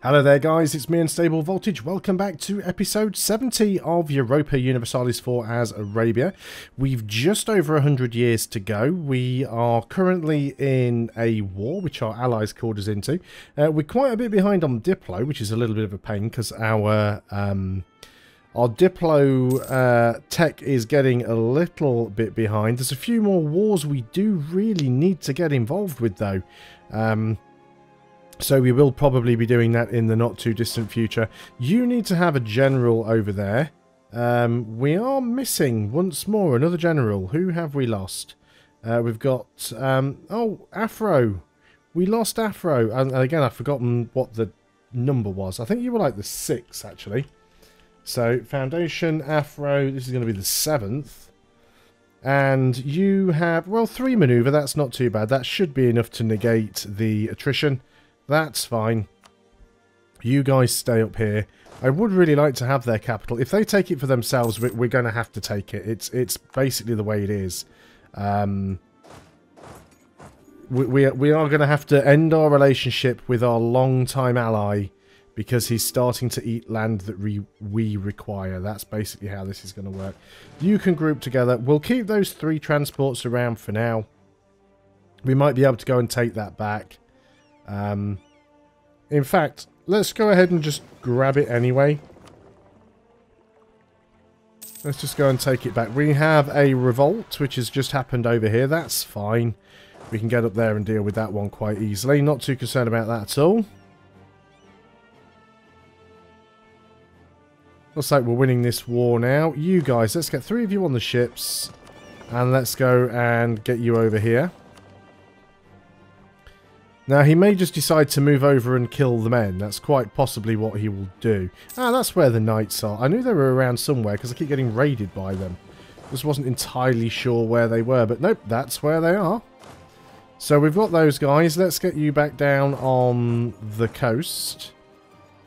Hello there guys, it's me Unstable Voltage. Welcome back to episode 70 of Europa Universalis 4 as Arabia. We've just over 100 years to go. We are currently in a war which our allies called us into. We're quite a bit behind on Diplo, which is a little bit of a pain because our Diplo tech is getting a little bit behind. There's a few more wars we do really need to get involved with though. So we will probably be doing that in the not too distant future. You need to have a general over there. We are missing once more another general. Who have we lost? We've got oh, Afro. We lost Afro, and again I've forgotten what the number was. I think you were like the 6th actually. So Foundation, Afro, this is going to be the 7th. And you have, well, 3 maneuver. That's not too bad. That should be enough to negate the attrition. That's fine. You guys stay up here. I would really like to have their capital. If they take it for themselves, we're going to have to take it. It's basically the way it is. We are going to have to end our relationship with our long-time ally because he's starting to eat land that we require. That's basically how this is going to work. You can group together. We'll keep those 3 transports around for now. We might be able to go and take that back. In fact, let's go ahead and just grab it anyway. Let's just go and take it back. We have a revolt, which has just happened over here. That's fine. We can get up there and deal with that one quite easily. Not too concerned about that at all. Looks like we're winning this war now. You guys, let's get 3 of you on the ships. And let's go and get you over here. Now, he may just decide to move over and kill the men. That's quite possibly what he will do. Ah, that's where the knights are. I knew they were around somewhere because I keep getting raided by them. Just wasn't entirely sure where they were, but nope, that's where they are. So we've got those guys. Let's get you back down on the coast.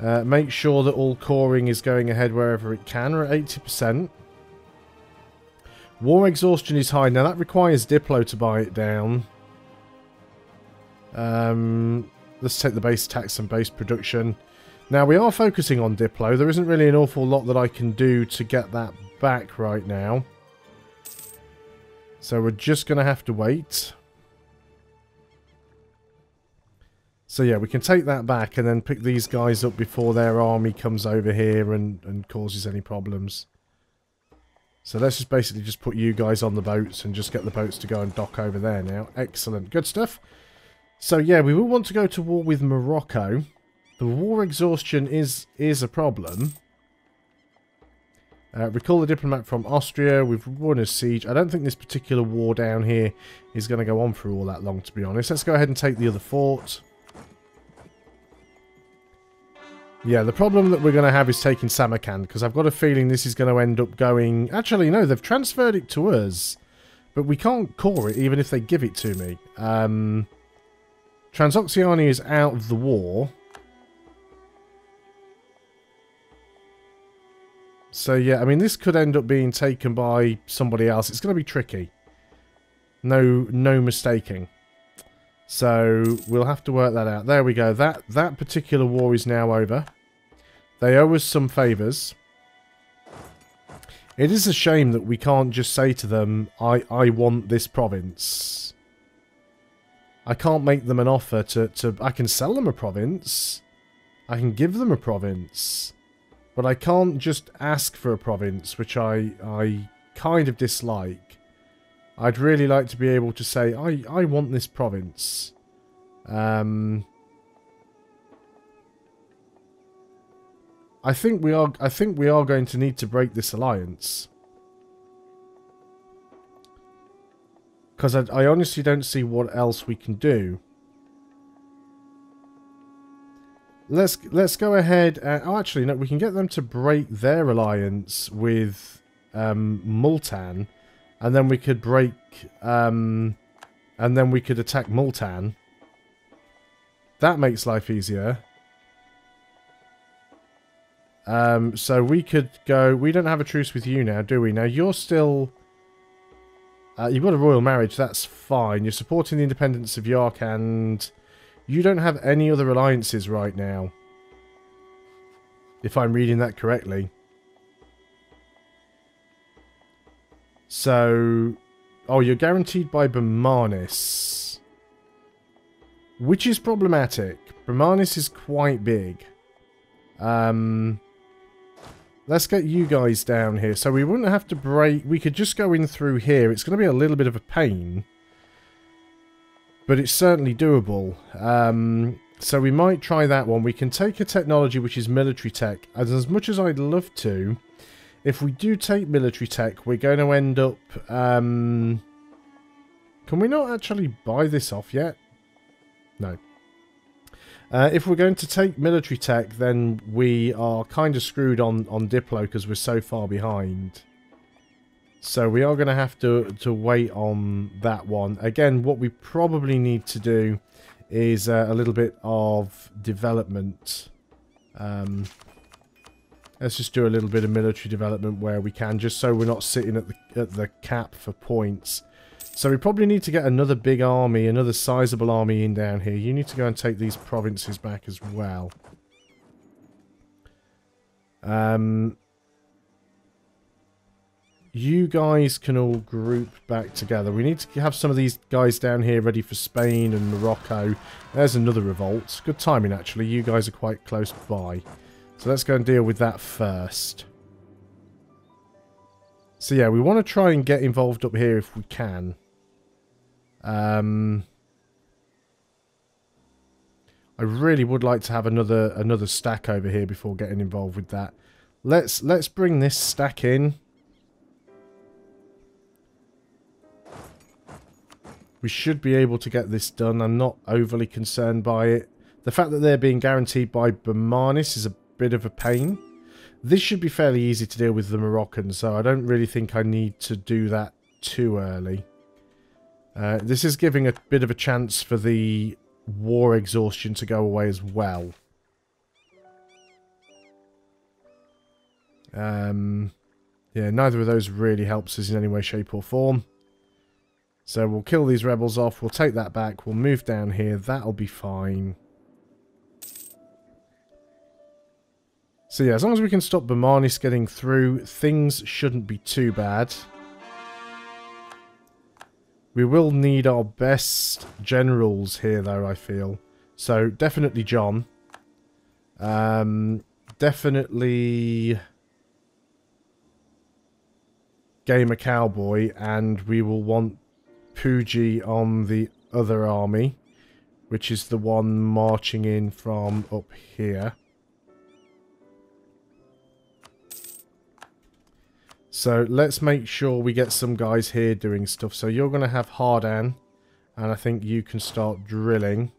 Make sure that all coring is going ahead wherever it can. We're at 80%. War exhaustion is high. Now, that requires Diplo to buy it down. Let's take the base tax and base production. Now we are focusing on Diplo. There isn't really an awful lot that I can do to get that back right now. So we're just going to have to wait. So yeah, we can take that back and then pick these guys up before their army comes over here and causes any problems. So let's just basically just put you guys on the boats and just get the boats to go and dock over there now. Excellent. Good stuff. So yeah, we will want to go to war with Morocco. The war exhaustion is a problem. Recall the diplomat from Austria. We've won a siege. I don't think this particular war down here is going to go on for all that long, to be honest. Let's go ahead and take the other fort. Yeah, the problem that we're going to have is taking Samarkand, because I've got a feeling this is going to end up going... Actually, no, they've transferred it to us, but we can't core it even if they give it to me. Transoxiana is out of the war. So yeah, I mean, this could end up being taken by somebody else. It's going to be tricky. No mistaking. So we'll have to work that out. There we go. That particular war is now over. They owe us some favours. It is a shame that we can't just say to them, I want this province. I can't make them an offer to... I can sell them a province. I can give them a province. But I can't just ask for a province, which I kind of dislike. I'd really like to be able to say, I want this province. I think we are going to need to break this alliance. Because I honestly don't see what else we can do. Let's go ahead and... Oh, actually, no, we can get them to break their alliance with Multan. And then we could break... and then we could attack Multan. That makes life easier. So we could go... We don't have a truce with you now, do we? Now, you're still... you've got a royal marriage, that's fine. You're supporting the independence of Yark, and you don't have any other alliances right now. if I'm reading that correctly. So, oh, you're guaranteed by Bermanis, which is problematic. Bermanis is quite big. Let's get you guys down here. So we wouldn't have to break. We could just go in through here. It's going to be a little bit of a pain, but it's certainly doable. So we might try that one. We can take a technology which is military tech. As much as I'd love to, if we do take military tech, we're going to end up... can we not actually buy this off yet? No. If we're going to take military tech, then we are kind of screwed on Diplo because we're so far behind. So we are going to have to wait on that one. Again, what we probably need to do is a little bit of development. Let's just do a little bit of military development where we can, just so we're not sitting at the cap for points. So we probably need to get another big army, another sizable army in down here. You need to go and take these provinces back as well. You guys can all group back together. We need to have some of these guys down here ready for Spain and Morocco. There's another revolt. Good timing, actually. You guys are quite close by. So let's go and deal with that first. So yeah, we want to try and get involved up here if we can. I really would like to have another stack over here before getting involved with that. Let's bring this stack in. We should be able to get this done. I'm not overly concerned by it. The fact that they're being guaranteed by Bermanis is a bit of a pain. This should be fairly easy to deal with the Moroccans, so I don't really think I need to do that too early. This is giving a bit of a chance for the war exhaustion to go away as well. Yeah, neither of those really helps us in any way, shape or form. So we'll kill these rebels off, we'll take that back, we'll move down here, that'll be fine. So yeah, as long as we can stop Bermanis getting through, things shouldn't be too bad. We will need our best generals here, though, I feel. So, definitely John. Definitely Gamer Cowboy. And we will want Pooji on the other army, which is the one marching in from up here. So let's make sure we get some guys here doing stuff. So you're going to have Hardan, and I think you can start drilling.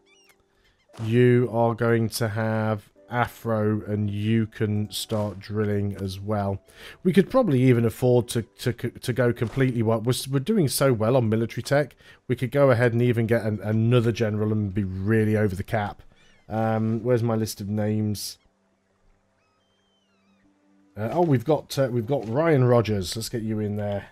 You are going to have Afro, and you can start drilling as well. We could probably even afford to go completely wild. We're doing so well on military tech. We could go ahead and even get another general and be really over the cap. Where's my list of names? Oh, we've got Ryan Rogers. Let's get you in there.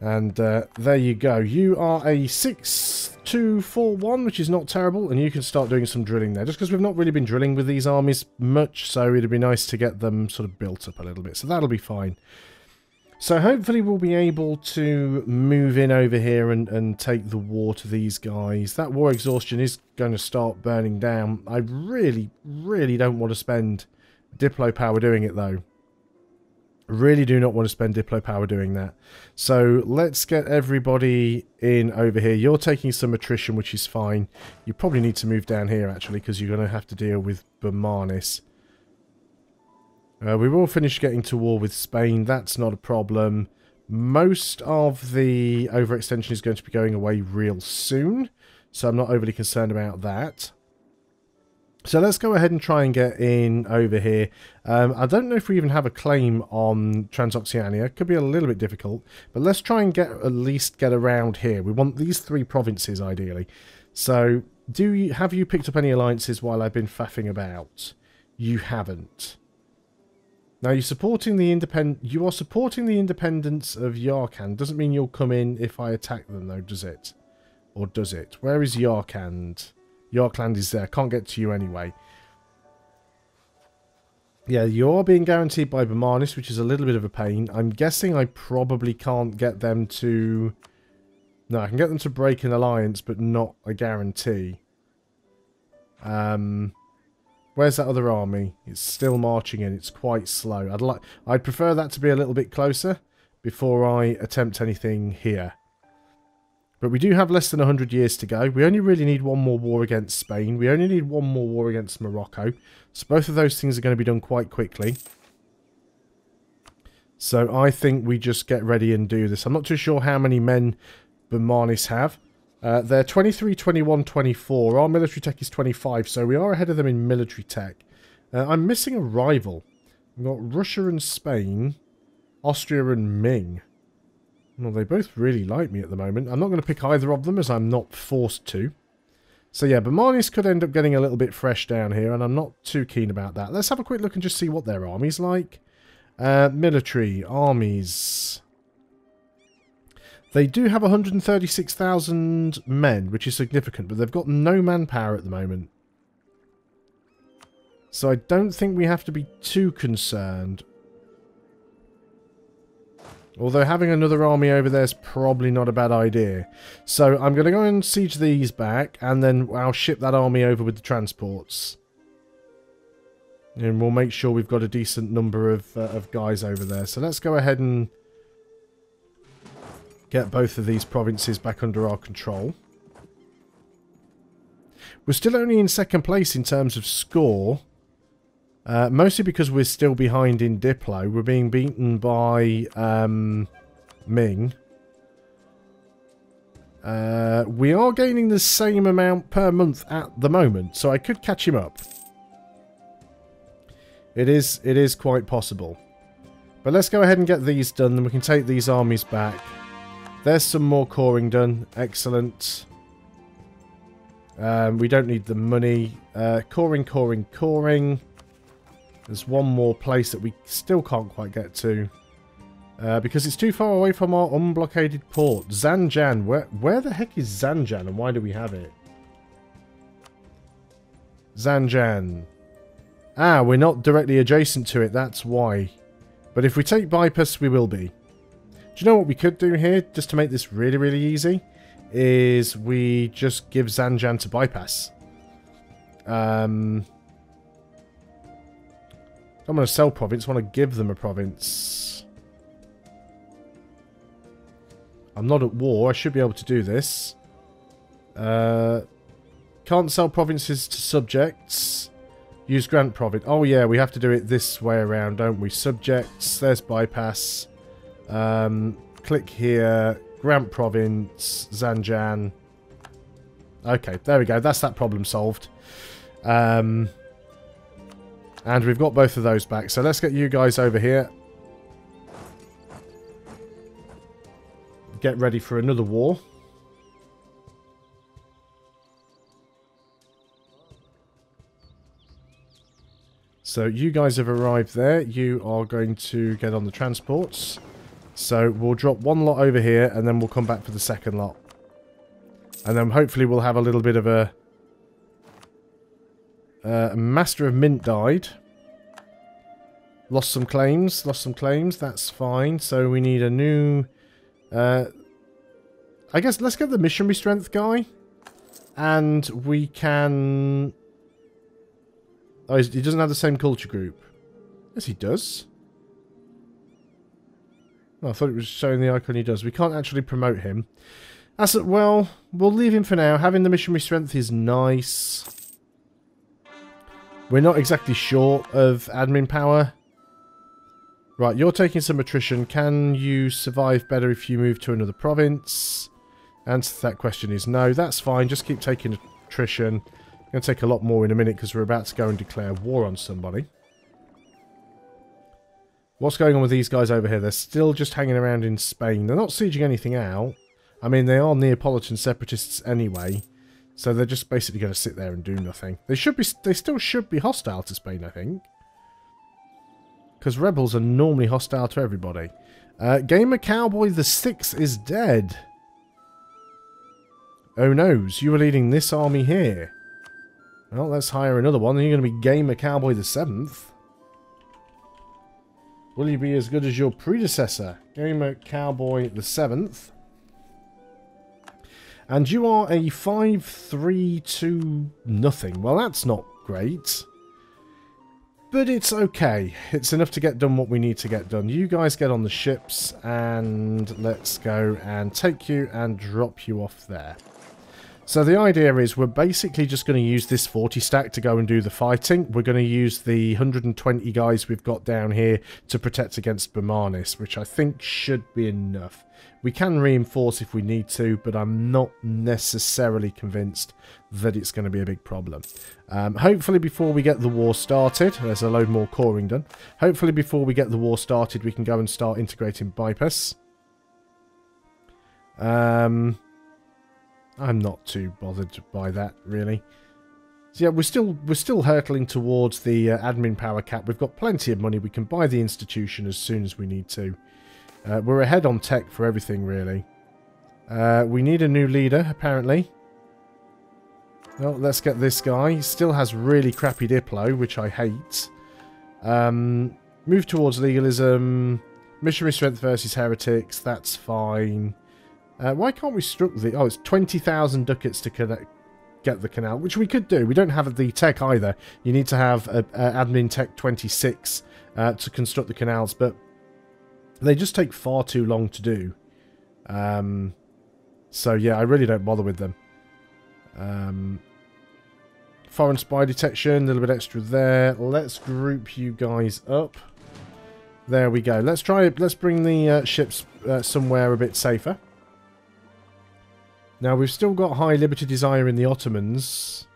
And there you go. You are a 6-2-4-1, which is not terrible, and you can start doing some drilling there. Just because we've not really been drilling with these armies much, so it'd be nice to get them sort of built up a little bit. So that'll be fine. So hopefully we'll be able to move in over here and take the war to these guys. That war exhaustion is going to start burning down. I really, really don't want to spend Diplo power doing it, though. Really do not want to spend Diplo power doing that. So let's get everybody in over here. You're taking some attrition, which is fine. You probably need to move down here, actually, because you're going to have to deal with Bermanis. We will finish getting to war with Spain. That's not a problem. Most of the overextension is going to be going away real soon, so I'm not overly concerned about that. So let's go ahead and try and get in over here. I don't know if we even have a claim on Transoxiana. Could be a little bit difficult, but let's try and at least get around here. We want these 3 provinces, ideally. So, have you picked up any alliances while I've been faffing about? You haven't. Now, you are supporting the independence of Yarkand. Doesn't mean you'll come in if I attack them, though, does it? Or does it? Where is Yarkand? Yarkand is there. Can't get to you anyway. Yeah, you're being guaranteed by Bermanis, which is a little bit of a pain. I'm guessing I probably can't get them to... No, I can get them to break an alliance, but not a guarantee. Where's that other army? It's still marching in. It's quite slow. I'd prefer that to be a little bit closer before I attempt anything here. But we do have less than 100 years to go. We only really need one more war against Spain. We only need one more war against Morocco. So both of those things are going to be done quite quickly. So I think we just get ready and do this. I'm not too sure how many men Bermanis have. They're 23, 21, 24. Our military tech is 25, so we are ahead of them in military tech. I'm missing a rival. We've got Russia and Spain, Austria and Ming. Well, they both really like me at the moment. I'm not going to pick either of them as I'm not forced to. So yeah, Bermanis could end up getting a little bit fresh down here, and I'm not too keen about that. Let's have a quick look and just see what their army's like. Military, armies. They do have 136,000 men, which is significant, but they've got no manpower at the moment. So I don't think we have to be too concerned. Although having another army over there is probably not a bad idea. So I'm going to go and siege these back, and then I'll ship that army over with the transports. And we'll make sure we've got a decent number of guys over there. So let's go ahead and get both of these provinces back under our control. We're still only in second place in terms of score. Mostly because we're still behind in Diplo. We're being beaten by Ming. We are gaining the same amount per month at the moment, so I could catch him up. It is quite possible. But let's go ahead and get these done, then we can take these armies back. There's some more coring done. Excellent. We don't need the money. Coring. There's one more place that we still can't quite get to. Because it's too far away from our unblockaded port. Zanjan. Where the heck is Zanjan and why do we have it? Zanjan. Ah, we're not directly adjacent to it. That's why. But if we take bypass, we will be. Do you know what we could do here, just to make this really, really easy? Is we just give Zanjan to bypass. I'm going to sell province. I want to give them a province. I'm not at war. I should be able to do this. Can't sell provinces to subjects. Use grant province. Oh yeah, we have to do it this way around, don't we? Subjects. There's bypass. Click here. Grant province. Zanjan. Okay, there we go. That's that problem solved. And we've got both of those back. So let's get you guys over here. Get ready for another war. So you guys have arrived there. You are going to get on the transports. So we'll drop one lot over here and then we'll come back for the second lot. And then hopefully we'll have a little bit of a... Master of Mint died. Lost some claims. That's fine. So we need a new... I guess let's get the missionary strength guy. And we can... Oh, he doesn't have the same culture group. Yes, he does. Oh, I thought it was showing the icon he does. We can't actually promote him. Well, we'll leave him for now. Having the missionary strength is nice. We're not exactly short of admin power. Right, you're taking some attrition. Can you survive better if you move to another province? Answer to that question is no. That's fine. Just keep taking attrition. Going to take a lot more in a minute because we're about to go and declare war on somebody. What's going on with these guys over here? They're still just hanging around in Spain. They're not sieging anything out. I mean, they are Neapolitan separatists anyway. So they're just basically going to sit there and do nothing. They still should be hostile to Spain, I think. Because rebels are normally hostile to everybody. Gamer Cowboy the 6th is dead. Oh noes, you are leading this army here. Well, let's hire another one. Then you're going to be Gamer Cowboy the 7th. Will you be as good as your predecessor, Gamer Cowboy the 7th? And you are a 5-3-2 nothing. Well, that's not great. But it's okay. It's enough to get done what we need to get done. You guys get on the ships and let's go and take you and drop you off there. So the idea is we're basically just going to use this 40 stack to go and do the fighting. We're going to use the 120 guys we've got down here to protect against Bermanis, which I think should be enough. We can reinforce if we need to, but I'm not necessarily convinced that it's going to be a big problem. Hopefully before we get the war started, there's a load more coring done. Hopefully before we get the war started, we can go and start integrating bypass. I'm not too bothered by that, really. So yeah, we're still hurtling towards the admin power cap. We've got plenty of money. We can buy the institution as soon as we need to. We're ahead on tech for everything, really. We need a new leader, apparently. Well, let's get this guy. He still has really crappy Diplo, which I hate. Move towards legalism. Missionary strength versus heretics. That's fine. Why can't we struck the... Oh, it's 20,000 ducats to get the canal, which we could do. We don't have the tech either. You need to have admin tech 26 to construct the canals, but they just take far too long to do. So yeah, I really don't bother with them. Foreign spy detection, a little bit extra there. Let's group you guys up. There we go. Let's bring the ships somewhere a bit safer. Now, we've still got high liberty desire in the Ottomans,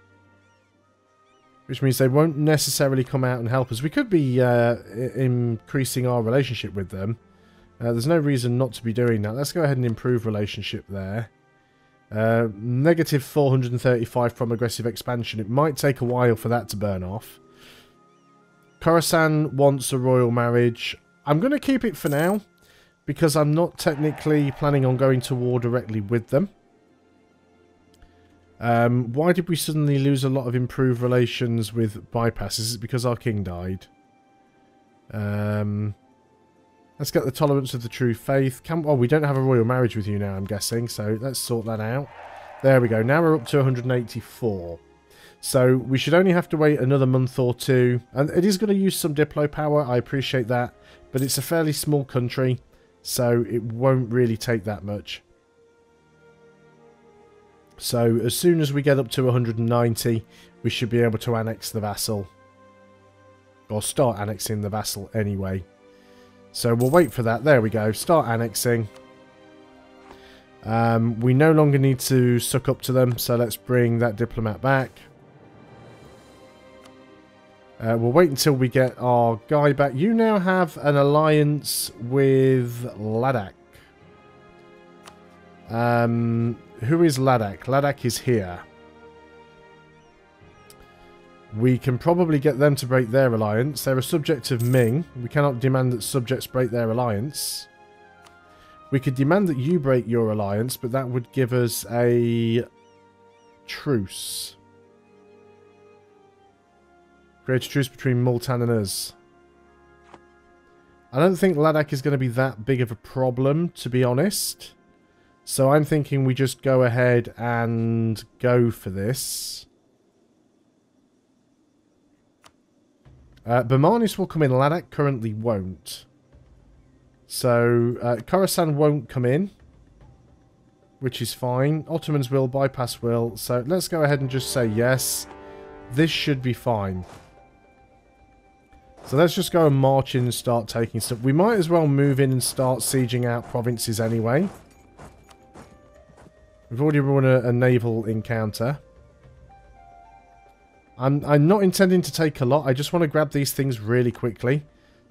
which means they won't necessarily come out and help us. We could be increasing our relationship with them. There's no reason not to be doing that. Let's go ahead and improve relationship there. Negative 435 from aggressive expansion. It might take a while for that to burn off. Khorasan wants a royal marriage. I'm going to keep it for now, because I'm not technically planning on going to war directly with them. Why did we suddenly lose a lot of improved relations with bypass? Is it because our king died? Let's get the tolerance of the true faith. Oh, we don't have a royal marriage with you now, I'm guessing, so let's sort that out. There we go. Now we're up to 184. So we should only have to wait another month or two. And it is going to use some Diplo power, I appreciate that. But it's a fairly small country, so it won't really take that much. So as soon as we get up to 190, we should be able to annex the vassal. Or start annexing the vassal anyway. So we'll wait for that. There we go. Start annexing. We no longer need to suck up to them, so let's bring that diplomat back. We'll wait until we get our guy back. You now have an alliance with Ladakh. Who is Ladakh? Ladakh is here. We can probably get them to break their alliance. They're a subject of Ming. We cannot demand that subjects break their alliance. We could demand that you break your alliance, but that would give us a truce. Create a truce between Multan and us. I don't think Ladakh is going to be that big of a problem, to be honest. So I'm thinking we just go ahead and go for this. Bermanis will come in. Ladakh currently won't. So Khorasan won't come in, which is fine. Ottomans will, bypass will. So let's go ahead and just say yes. This should be fine. So let's just go and march in and start taking stuff. We might as well move in and start sieging out provinces anyway. We've already run a naval encounter. I'm not intending to take a lot. I just want to grab these things really quickly.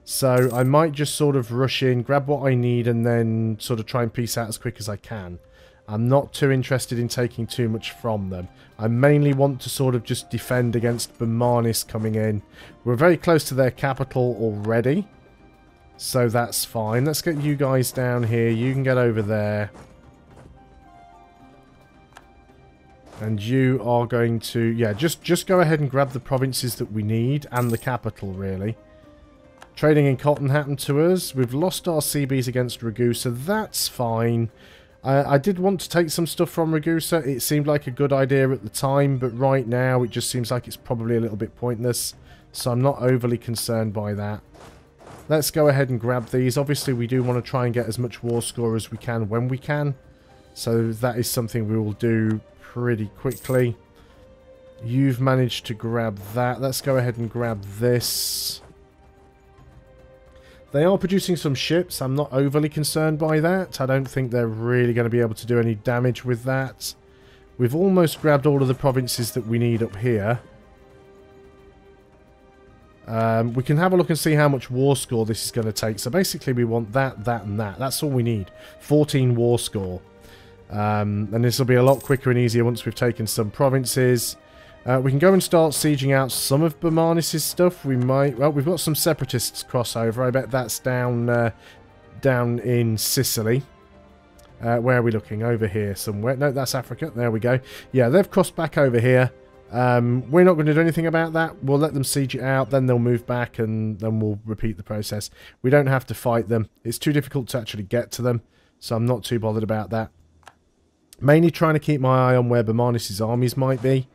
So I might just sort of rush in, grab what I need, and then sort of try and peace out as quick as I can. I'm not too interested in taking too much from them. I mainly want to sort of just defend against Bermanis coming in. We're very close to their capital already. So that's fine. Let's get you guys down here. You can get over there. And you are going to... Yeah, just go ahead and grab the provinces that we need. And the capital, really. Trading in cotton happened to us. We've lost our CBs against Ragusa. That's fine. I did want to take some stuff from Ragusa. It seemed like a good idea at the time, but right now it just seems like it's probably a little bit pointless. So I'm not overly concerned by that. Let's go ahead and grab these. Obviously, we do want to try and get as much war score as we can when we can. So that is something we will do pretty quickly. You've managed to grab that. Let's go ahead and grab this. They are producing some ships. I'm not overly concerned by that. I don't think they're really going to be able to do any damage with that. We've almost grabbed all of the provinces that we need up here. We can have a look and see how much war score this is going to take. So basically we want that, that and that. That's all we need. 14 war score. And this will be a lot quicker and easier once we've taken some provinces. We can go and start sieging out some of Bermanis' stuff. We might... Well, we've got some separatists crossover. I bet that's down down in Sicily. Where are we looking? Over here somewhere. No, that's Africa. There we go. Yeah, they've crossed back over here. We're not going to do anything about that. We'll let them siege it out. Then they'll move back and then we'll repeat the process. We don't have to fight them. It's too difficult to actually get to them. So I'm not too bothered about that. Mainly trying to keep my eye on where Bermanis' armies might be.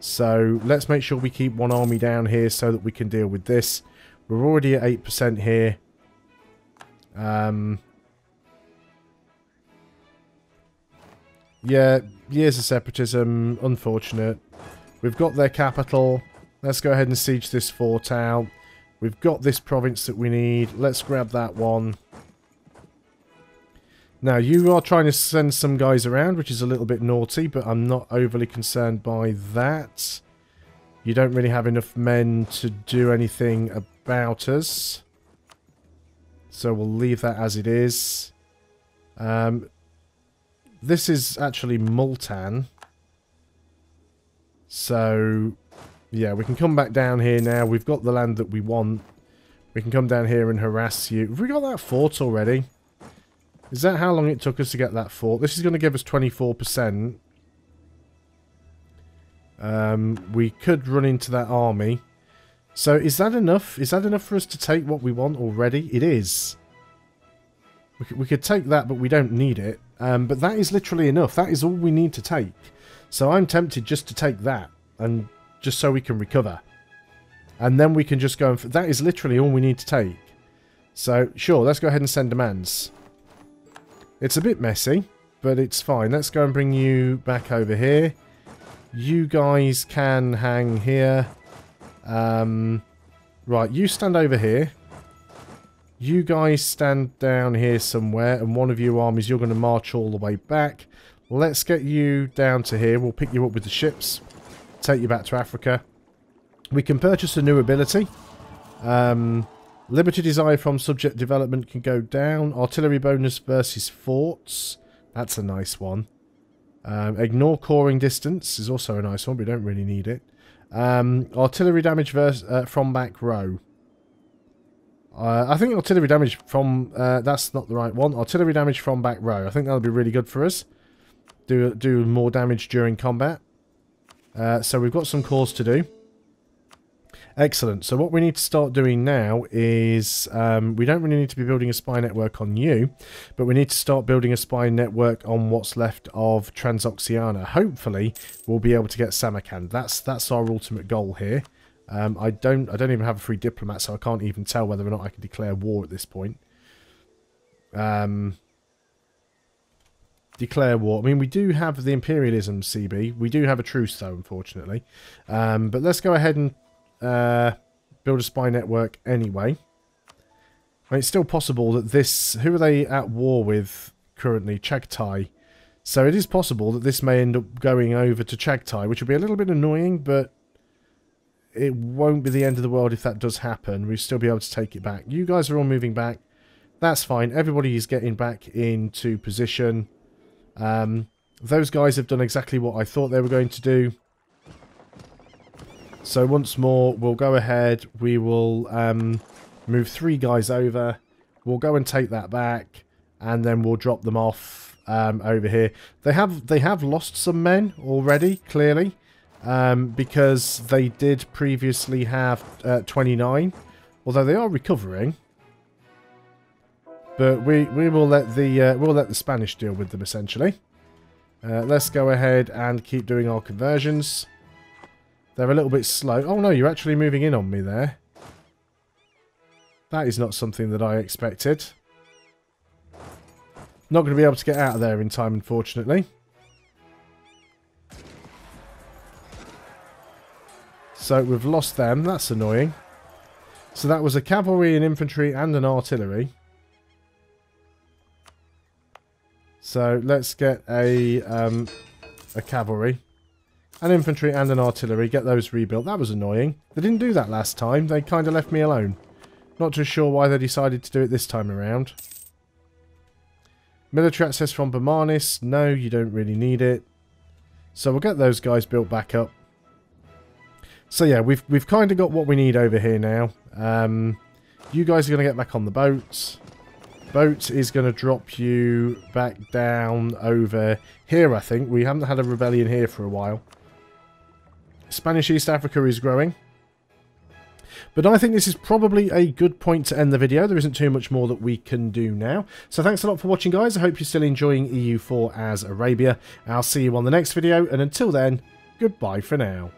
So let's make sure we keep one army down here so that we can deal with this. We're already at 8% here. Yeah, years of separatism. Unfortunate. We've got their capital. Let's go ahead and siege this fort out. We've got this province that we need. Let's grab that one. Now, you are trying to send some guys around, which is a little bit naughty, but I'm not overly concerned by that. You don't really have enough men to do anything about us. So we'll leave that as it is. This is actually Multan. So, yeah, we can come back down here now. We've got the land that we want. We can come down here and harass you. Have we got that fort already? Is that how long it took us to get that fort? This is going to give us 24%. We could run into that army. So is that enough? Is that enough for us to take what we want already? It is. We could take that, but we don't need it. But that is literally enough. That is all we need to take. So I'm tempted just to take that. And just so we can recover. And then we can just go and... That is literally all we need to take. So, sure, let's go ahead and send demands. It's a bit messy, but it's fine. Let's go and bring you back over here. You guys can hang here. Right, you stand over here. You guys stand down here somewhere, and one of your armies, you're going to march all the way back. Let's get you down to here. We'll pick you up with the ships. Take you back to Africa. We can purchase a new ability. Liberty Desire from subject development can go down. Artillery bonus versus forts. That's a nice one. Ignore coring distance is also a nice one. We don't really need it. Artillery damage from back row. I think artillery damage from... that's not the right one. Artillery damage from back row. I think that'll be really good for us. Do more damage during combat. So we've got some cores to do. Excellent. So what we need to start doing now is we don't really need to be building a spy network on you, but we need to start building a spy network on what's left of Transoxiana. Hopefully, we'll be able to get Samarkand. That's our ultimate goal here. I don't even have a free diplomat, so I can't even tell whether or not I can declare war at this point. Declare war. I mean, we do have the imperialism CB. We do have a truce, though, unfortunately. But let's go ahead and build a spy network anyway. I mean, it's still possible that this... Who are they at war with currently? Chagtai. So it is possible that this may end up going over to Chagtai, which will be a little bit annoying, but it won't be the end of the world if that does happen. We'll still be able to take it back. You guys are all moving back. That's fine. Everybody is getting back into position. Those guys have done exactly what I thought they were going to do. So once more, we'll go ahead. We will move 3 guys over. We'll go and take that back, and then we'll drop them off over here. They have lost some men already, clearly, because they did previously have 29. Although they are recovering. But we will let the Spanish deal with them, essentially. Let's go ahead and keep doing our conversions. They're a little bit slow. Oh no, you're actually moving in on me there. That is not something that I expected. Not going to be able to get out of there in time, unfortunately. So we've lost them. That's annoying. So that was a cavalry, an infantry, and an artillery. So let's get a cavalry, an infantry, and an artillery. Get those rebuilt. That was annoying. They didn't do that last time. They kind of left me alone. Not too sure why they decided to do it this time around. Military access from Bermanis. No, you don't really need it. So we'll get those guys built back up. So yeah, we've kind of got what we need over here now. You guys are going to get back on the boats. Boat is going to drop you back down over here, I think. We haven't had a rebellion here for a while. Spanish East Africa is growing. But I think this is probably a good point to end the video. There isn't too much more that we can do now. So thanks a lot for watching, guys. I hope you're still enjoying EU4 as Arabia. I'll see you on the next video. And until then, goodbye for now.